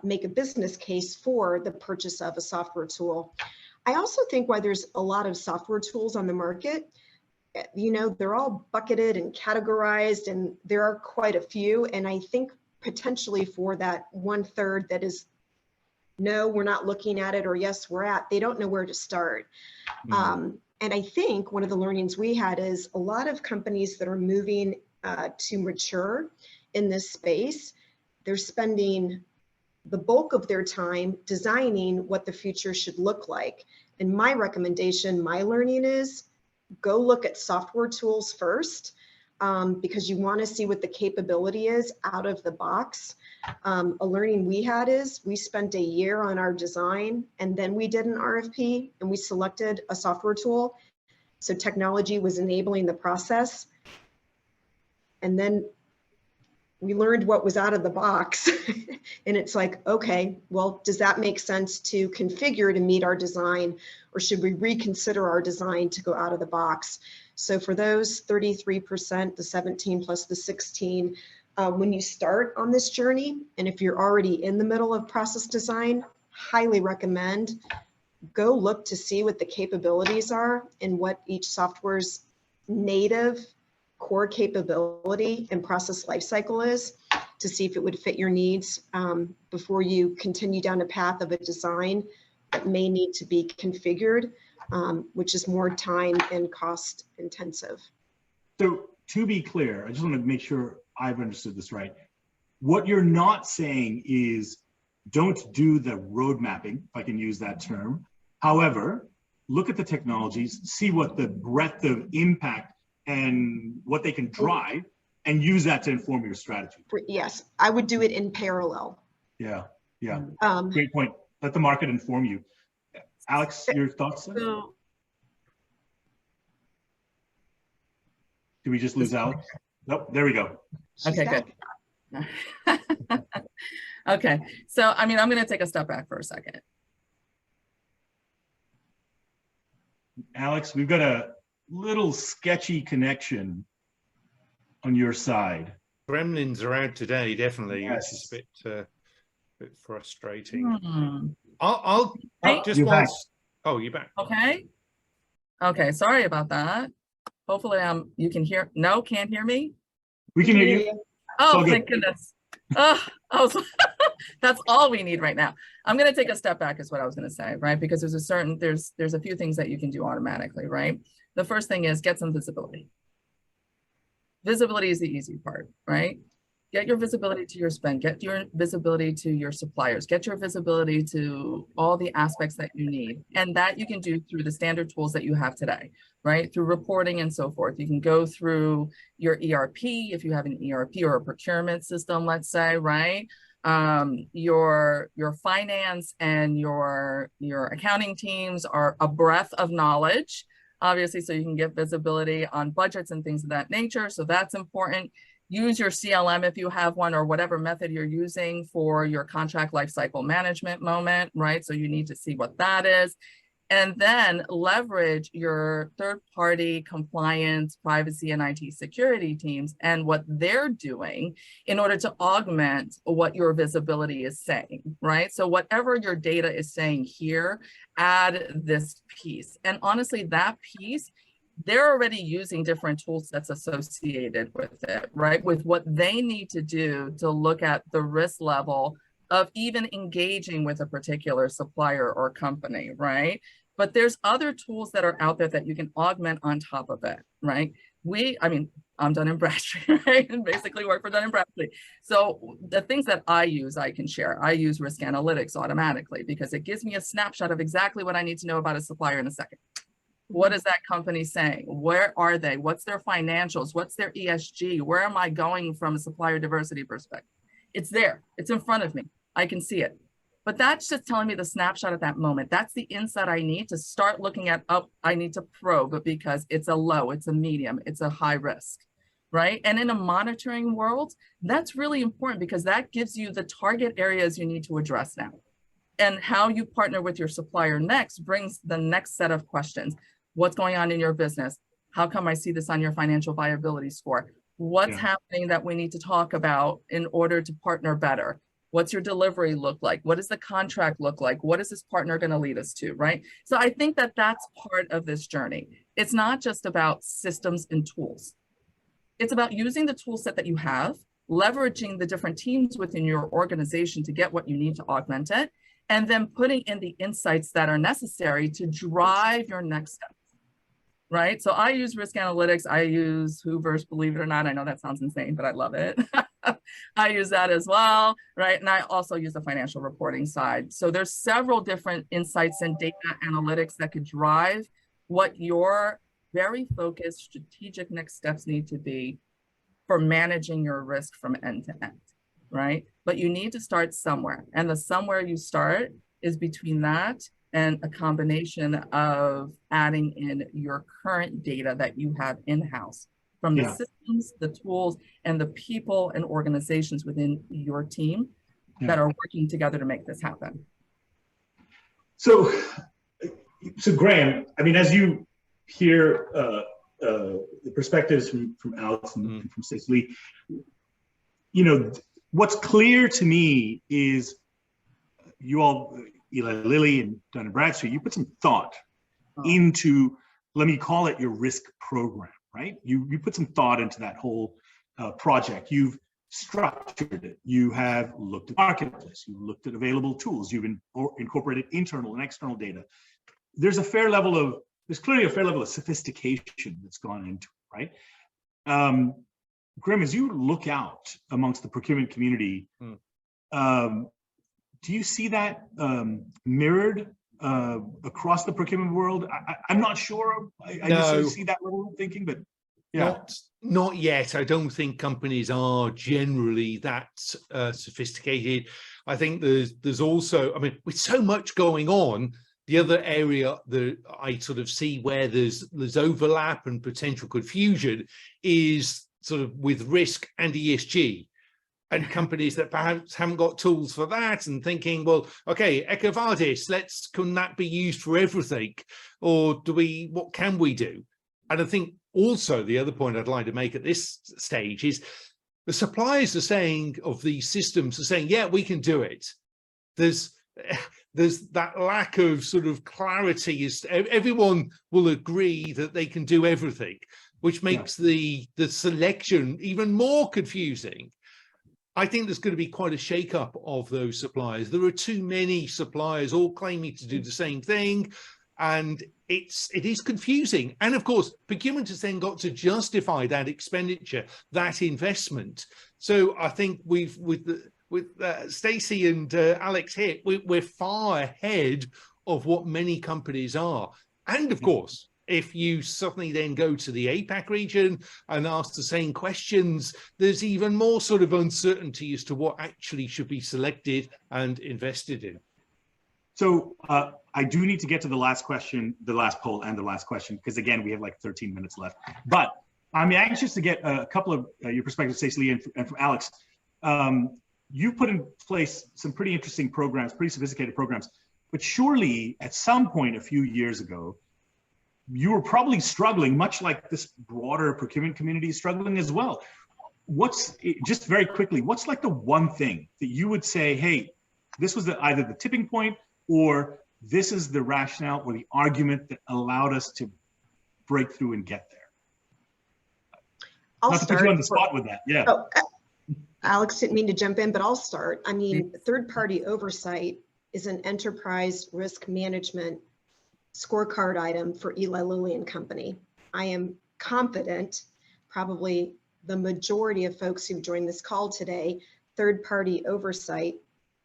make a business case for the purchase of a software tool? I also think why there's a lot of software tools on the market, you know, they're all bucketed and categorized, and there are quite a few. And I think potentially for that 1/3 that is, no, we're not looking at it, or yes, we're at, they don't know where to start. And I think one of the learnings we had is a lot of companies that are moving to mature in this space, they're spending the bulk of their time designing what the future should look like. And my recommendation, my learning is, go look at software tools first, because you want to see what the capability is out of the box. A learning we had is we spent a year on our design, and then we did an RFP and we selected a software tool. So technology was enabling the process. And then we learned what was out of the box. And it's like, okay, well, does that make sense to configure to meet our design, or should we reconsider our design to go out of the box? So for those 33%, the 17 plus the 16, when you start on this journey, and if you're already in the middle of process design, highly recommend go look to see what the capabilities are and what each software's native core capability and process lifecycle is, to see if it would fit your needs before you continue down a path of a design that may need to be configured, which is more time and cost intensive. So to be clear, I just want to make sure I've understood this right. What you're not saying is don't do the road mapping, if I can use that term. However, look at the technologies, see what the breadth of impact and what they can drive, and use that to inform your strategy. Yes, I would do it in parallel. Yeah, yeah, great point. Let the market inform you. Alex, your thoughts? So Did we just lose Alex? Nope, there we go. She's Okay, back. good. Okay, so I mean, I'm going to take a step back for a second. Alex, we've got a little sketchy connection on your side. Gremlins are out today, definitely. Yes. It's a bit frustrating. Hmm. I'll Hey. just You're back. once. Oh, you're back. Okay. Okay, sorry about that. Hopefully you can hear. No, can't hear me? We can hear you. Oh, all good. thank goodness. Oh, that's all we need right now. I'm going to take a step back is what I was going to say, right? Because there's a few things that you can do automatically, right? The first thing is get some visibility. Visibility is the easy part, right? Get your visibility to your spend, get your visibility to your suppliers, get your visibility to all the aspects that you need. And that you can do through the standard tools that you have today, right? Through reporting and so forth. You can go through your ERP, if you have an ERP or a procurement system, let's say, right? Your finance and your accounting teams are a breadth of knowledge, obviously, so you can get visibility on budgets and things of that nature. So that's important. Use your CLM if you have one, or whatever method you're using for your contract lifecycle management moment, right? So you need to see what that is. And then leverage your third-party compliance, privacy, and IT security teams and what they're doing in order to augment what your visibility is saying, right? So whatever your data is saying here, add this piece. And honestly, that piece, they're already using different tool sets associated with it, right? With what they need to do to look at the risk level of even engaging with a particular supplier or company, right? But there's other tools that are out there that you can augment on top of it, right? I'm Dun & Bradstreet, right? And basically work for Dun & Bradstreet. So the things that I use, I can share. I use risk analytics automatically because it gives me a snapshot of exactly what I need to know about a supplier in a second. What is that company saying? Where are they? What's their financials? What's their ESG? Where am I going from a supplier diversity perspective? It's there. It's in front of me. I can see it. But that's just telling me the snapshot at that moment. That's the insight I need to start looking at, oh, I need to probe because it's a low, it's a medium, it's a high risk, right? And in a monitoring world, that's really important because that gives you the target areas you need to address now. And how you partner with your supplier next brings the next set of questions. What's going on in your business? How come I see this on your financial viability score? What's happening that we need to talk about in order to partner better? What's your delivery look like? What does the contract look like? What is this partner going to lead us to, right? So I think that that's part of this journey. It's not just about systems and tools. It's about using the tool set that you have, leveraging the different teams within your organization to get what you need to augment it, and then putting in the insights that are necessary to drive your next step. Right? So I use risk analytics. I use Hoover's, believe it or not. I know that sounds insane, but I love it. I use that as well, right? And I also use the financial reporting side. So there's several different insights and data analytics that could drive what your very focused strategic next steps need to be for managing your risk from end to end, right? But you need to start somewhere. And the somewhere you start is between that and a combination of adding in your current data that you have in-house from the systems, the tools, and the people and organizations within your team that are working together to make this happen. So Graham, I mean, as you hear the perspectives from Alex and from Cicely, you know, what's clear to me is you all, Eli Lilly and Dun & Bradstreet, you put some thought into, let me call it your risk program, right? You put some thought into that whole project. You've structured it. You have looked at marketplace. You've looked at available tools. You've incorporated internal and external data. There's clearly a fair level of sophistication that's gone into it, right? Graham, as you look out amongst the procurement community, do you see that mirrored across the procurement world? I'm not sure. I necessarily see that level of thinking, but not yet. I don't think companies are generally that sophisticated. I think there's also, I mean, with so much going on, The other area that I sort of see where there's overlap and potential confusion is sort of with risk and ESG. And companies that perhaps haven't got tools for that and thinking, well, okay, EcoVadis, can that be used for everything? Or what can we do? And I think also the other point I'd like to make at this stage is the suppliers are saying of these systems are saying, yeah, we can do it. There's that lack of sort of clarity. Everyone will agree that they can do everything, which makes the selection even more confusing. I think there's going to be quite a shake-up of those suppliers. There are too many suppliers all claiming to do the same thing, and it is confusing. And of course, procurement has then got to justify that expenditure, that investment. So I think with Stacey and Alex here, we're far ahead of what many companies are. And of course, if you suddenly then go to the APAC region and ask the same questions, there's even more sort of uncertainty as to what actually should be selected and invested in. So I do need to get to the last question, the last poll and the last question, because again, we have like 13 minutes left. But I'm anxious to get a couple of your perspectives, Stacey and from Alex. You put in place some pretty interesting programs, pretty sophisticated programs, but surely at some point a few years ago, you were probably struggling, much like this broader procurement community is struggling as well. Just very quickly, what's like the one thing that you would say, hey, this was either the tipping point or this is the rationale or the argument that allowed us to break through and get there? Not to put you on the spot with that, yeah. Oh, Alex didn't mean to jump in, but I'll start. I mean, third-party oversight is an enterprise risk management scorecard item for Eli Lilly and Company. I am confident, probably the majority of folks who've joined this call today, third-party oversight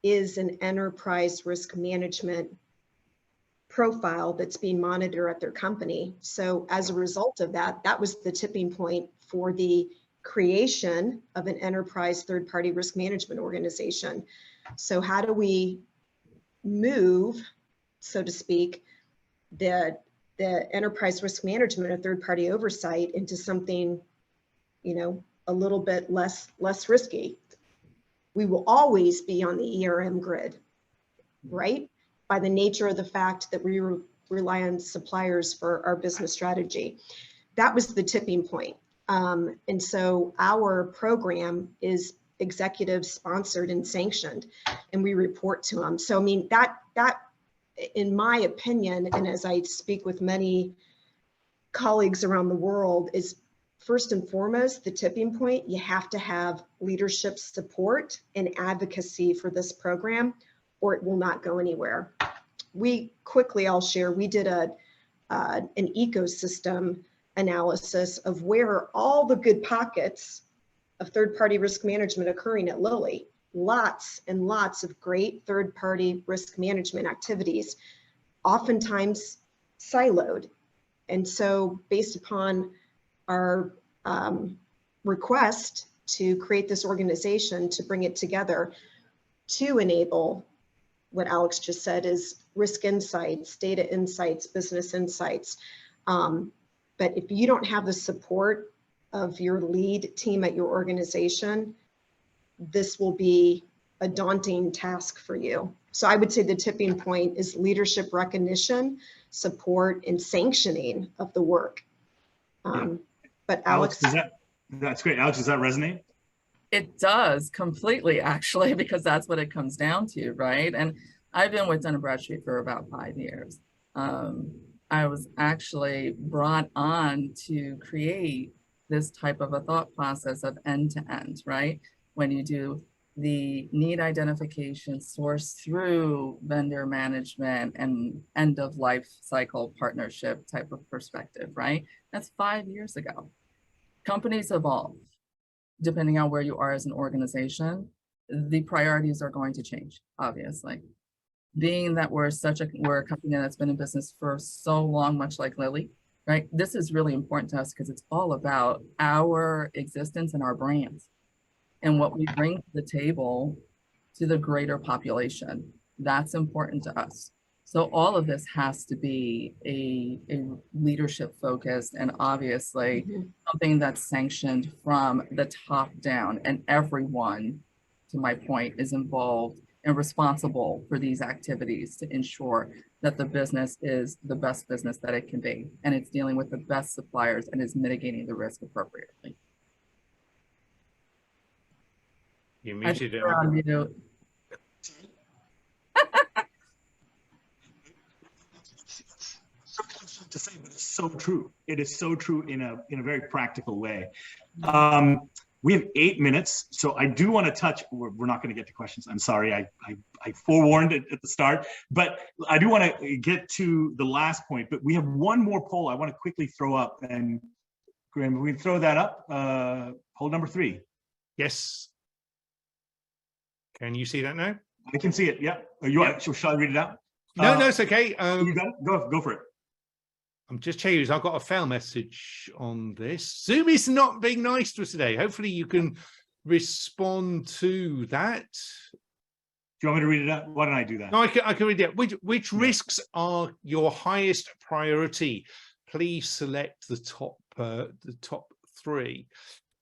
is an enterprise risk management profile that's being monitored at their company. So as a result of that, that was the tipping point for the creation of an enterprise third-party risk management organization. So how do we move, so to speak, the enterprise risk management or third-party oversight into something, a little bit less risky? We will always be on the ERM grid, right? By the nature of the fact that we rely on suppliers for our business strategy. That was the tipping point. And so our program is executive sponsored and sanctioned, and we report to them. So, I mean, that in my opinion, and as I speak with many colleagues around the world, is first and foremost, the tipping point. You have to have leadership support and advocacy for this program, or it will not go anywhere. I'll share, we did an ecosystem analysis of where are all the good pockets of third-party risk management occurring at Lilly. Lots and lots of great third-party risk management activities, oftentimes siloed. And so based upon our request to create this organization, to bring it together, to enable what Alex just said is risk insights, data insights, business insights. But if you don't have the support of your lead team at your organization, this will be a daunting task for you. So I would say the tipping point is leadership recognition, support, and sanctioning of the work. But Alex, that's great. Alex, does that resonate? It does completely, actually, because that's what it comes down to, right? And I've been with Dun & Bradstreet for about 5 years. I was actually brought on to create this type of a thought process of end-to-end, right? When you do the need identification, source through vendor management and end of life cycle partnership type of perspective, right? That's 5 years ago. Companies evolve. Depending on where you are as an organization, the priorities are going to change, obviously. Being that we're a company that's been in business for so long, much like Lilly, right? This is really important to us because it's all about our existence and our brands and what we bring to the table to the greater population. That's important to us. So all of this has to be a leadership focused and obviously something that's sanctioned from the top down, and everyone, to my point, is involved and responsible for these activities to ensure that the business is the best business that it can be, and it's dealing with the best suppliers and is mitigating the risk appropriately. You muted it. To say, but it's so true. It is so true in a very practical way. We have 8 minutes, so I do want to touch. We're not going to get to questions. I'm sorry, I forewarned it at the start, but I do want to get to the last point. But we have one more poll I want to quickly throw up, and Graham, we can throw that up. Poll number 3. Yes. Can you see that now? I can see it. Yeah. Shall I read it out? No, it's okay. You got it? Go for it. I'm just checking. I've got a fail message on this. Zoom is not being nice to us today. Hopefully you can respond to that. Do you want me to read it out? Why don't I do that? No, I can read it. Which risks are your highest priority? Please select the top 3.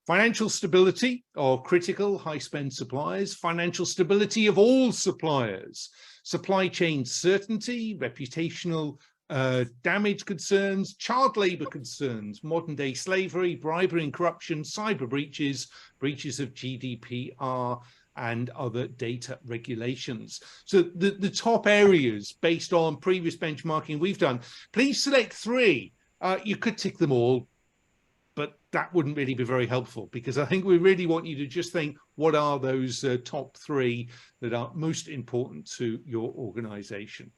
Financial stability or critical high spend suppliers, financial stability of all suppliers, supply chain certainty, reputational damage concerns, child labor concerns, modern day slavery, bribery and corruption, cyber breaches, breaches of GDPR and other data regulations. So the top areas based on previous benchmarking we've done, please select 3. You could tick them all, but that wouldn't really be very helpful, because I think we really want you to just think, what are those top 3 that are most important to your organization?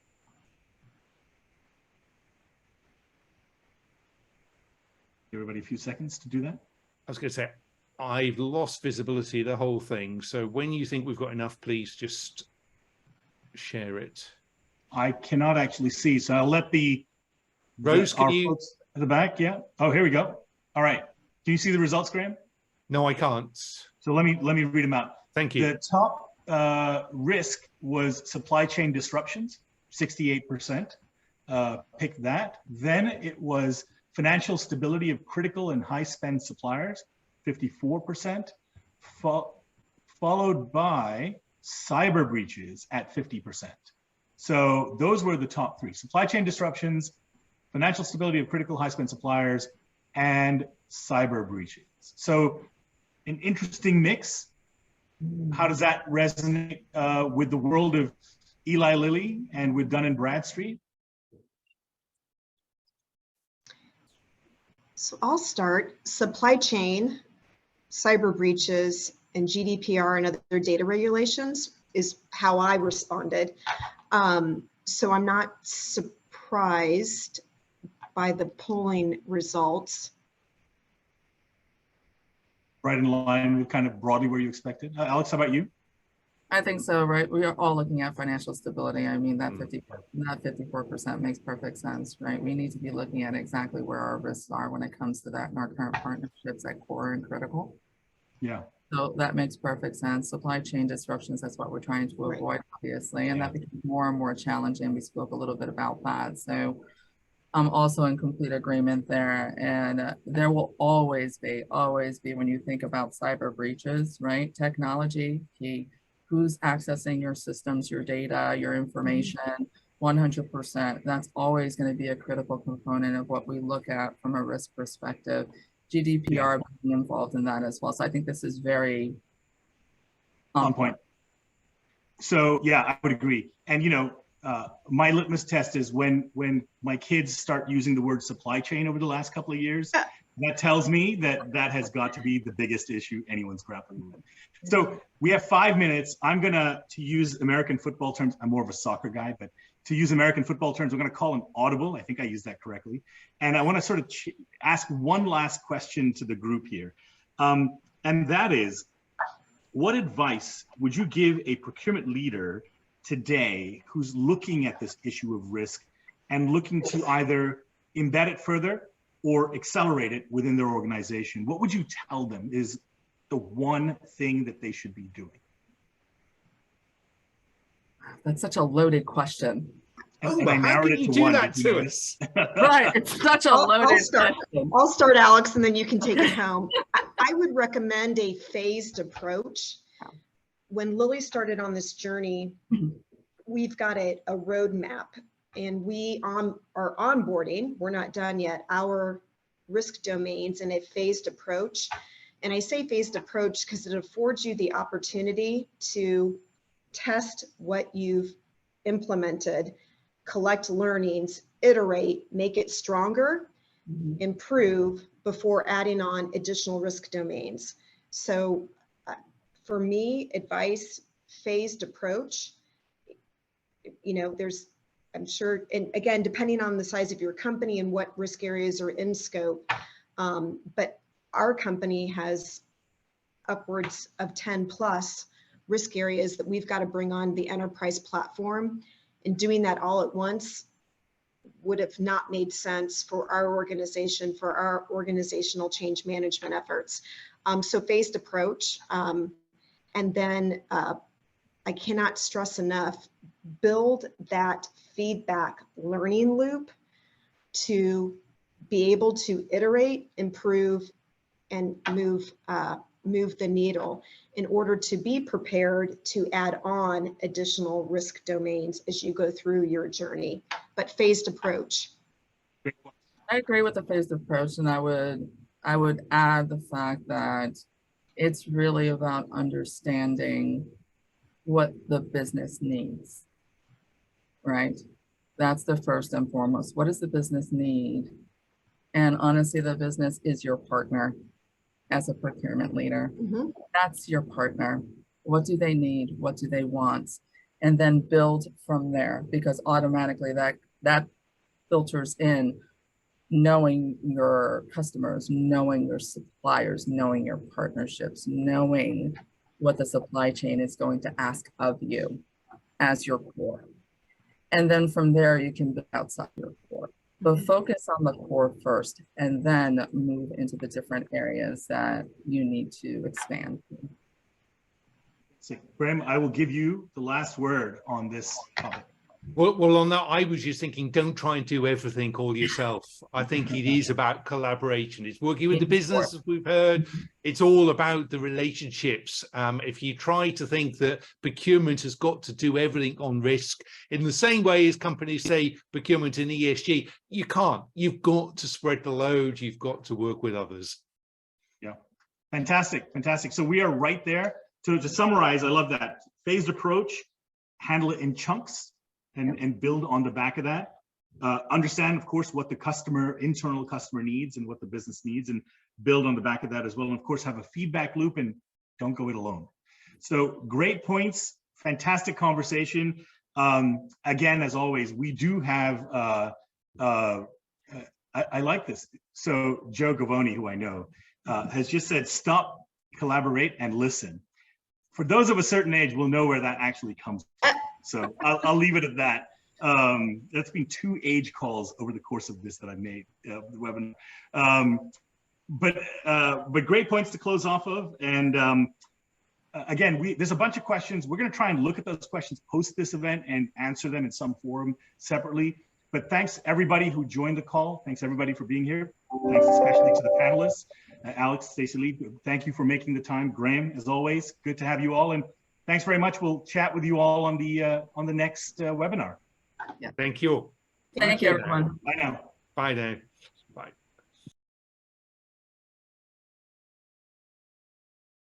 Everybody a few seconds to do that. I was going to say, I've lost visibility of the whole thing. So when you think we've got enough, please just share it. I cannot actually see, so I'll let Rose, can you? Folks at the back, yeah. Oh, here we go. All right. Can you see the results, Graham? No, I can't. So let me read them out. Thank you. The top risk was supply chain disruptions, 68%. Picked that. Then it was financial stability of critical and high spend suppliers, 54%, followed by cyber breaches at 50%. So those were the top 3: supply chain disruptions, financial stability of critical high spend suppliers, and cyber breaches. So an interesting mix. How does that resonate with the world of Eli Lilly and with Dun & Bradstreet? So I'll start. Supply chain, cyber breaches, and GDPR and other data regulations is how I responded. So I'm not surprised by the polling results. Right in line with kind of broadly where you expected. Alex, how about you? I think so, right? We are all looking at financial stability. I mean, that 54% makes perfect sense, right? We need to be looking at exactly where our risks are when it comes to that in our current partnerships at core and critical. Yeah. So that makes perfect sense. Supply chain disruptions, that's what we're trying to avoid, obviously, and that becomes more and more challenging. We spoke a little bit about that. So I'm also in complete agreement there. And there will always be, when you think about cyber breaches, right? Technology, key. Who's accessing your systems, your data, your information, 100%. That's always going to be a critical component of what we look at from a risk perspective. GDPR being involved in that as well. So I think this is very on point. So yeah, I would agree. And you know, my litmus test is when my kids start using the word supply chain over the last couple of years, that tells me that has got to be the biggest issue anyone's grappling with. So we have 5 minutes. I'm gonna, to use American football terms, I'm more of a soccer guy, but to use American football terms, we're gonna call an audible. I think I used that correctly. And I wanna sort of ask one last question to the group here. And that is, what advice would you give a procurement leader today who's looking at this issue of risk and looking to either embed it further or accelerate it within their organization? What would you tell them is the one thing that they should be doing? That's such a loaded question. And I how narrowed can it you to do one. that Did you to notice? us? Right, it's such a loaded question. I'll start, Alex, and then you can take it home. I would recommend a phased approach. When Lily started on this journey, we've got a roadmap, and we are onboarding, we're not done yet, our risk domains in a phased approach. And I say phased approach because it affords you the opportunity to test what you've implemented, collect learnings, iterate, make it stronger, improve before adding on additional risk domains. So for me, advice, phased approach, you know, I'm sure, and again, depending on the size of your company and what risk areas are in scope, but our company has upwards of 10 plus risk areas that we've got to bring on the enterprise platform, and doing that all at once would have not made sense for our organization, for our organizational change management efforts. So phased approach, and then I cannot stress enough, build that feedback learning loop to be able to iterate, improve, and move the needle in order to be prepared to add on additional risk domains as you go through your journey, but phased approach. I agree with the phased approach, and I would add the fact that it's really about understanding what the business needs, right? That's the first and foremost. What does the business need? And honestly, the business is your partner as a procurement leader. That's your partner. What do they need? What do they want? And then build from there, because automatically that filters in knowing your customers, knowing your suppliers, knowing your partnerships, knowing what the supply chain is going to ask of you as your core. And then from there, you can build outside your core. But focus on the core first, and then move into the different areas that you need to expand. So, Graham, I will give you the last word on this topic. Well, on that, I was just thinking, don't try and do everything all yourself. I think it is about collaboration. It's working with the business, as we've heard. It's all about the relationships. If you try to think that procurement has got to do everything on risk, in the same way as companies say procurement and ESG, you can't. You've got to spread the load. You've got to work with others. Yeah, fantastic, fantastic. So we are right there. So to summarize, I love that. Phased approach, handle it in chunks, and build on the back of that. Understand, of course, what the internal customer needs and what the business needs, and build on the back of that as well. And of course, have a feedback loop, and don't go it alone. So great points, fantastic conversation. Again, as always, we do have, I like this. So Joe Gavoni, who I know, has just said, stop, collaborate, and listen. For those of a certain age, we'll know where that actually comes from. So I'll leave it at that. That's been 2 age calls over the course of this that I've made, the webinar. But great points to close off of. And again, there's a bunch of questions. We're going to try and look at those questions post this event and answer them in some forum separately. But thanks everybody who joined the call. Thanks everybody for being here. Thanks especially to the panelists, Alex, Stacey Lee. Thank you for making the time. Graham, as always, good to have you all. And thanks very much. We'll chat with you all on the next webinar. Yeah. Thank you. Thank you, everyone. Bye now. Bye now.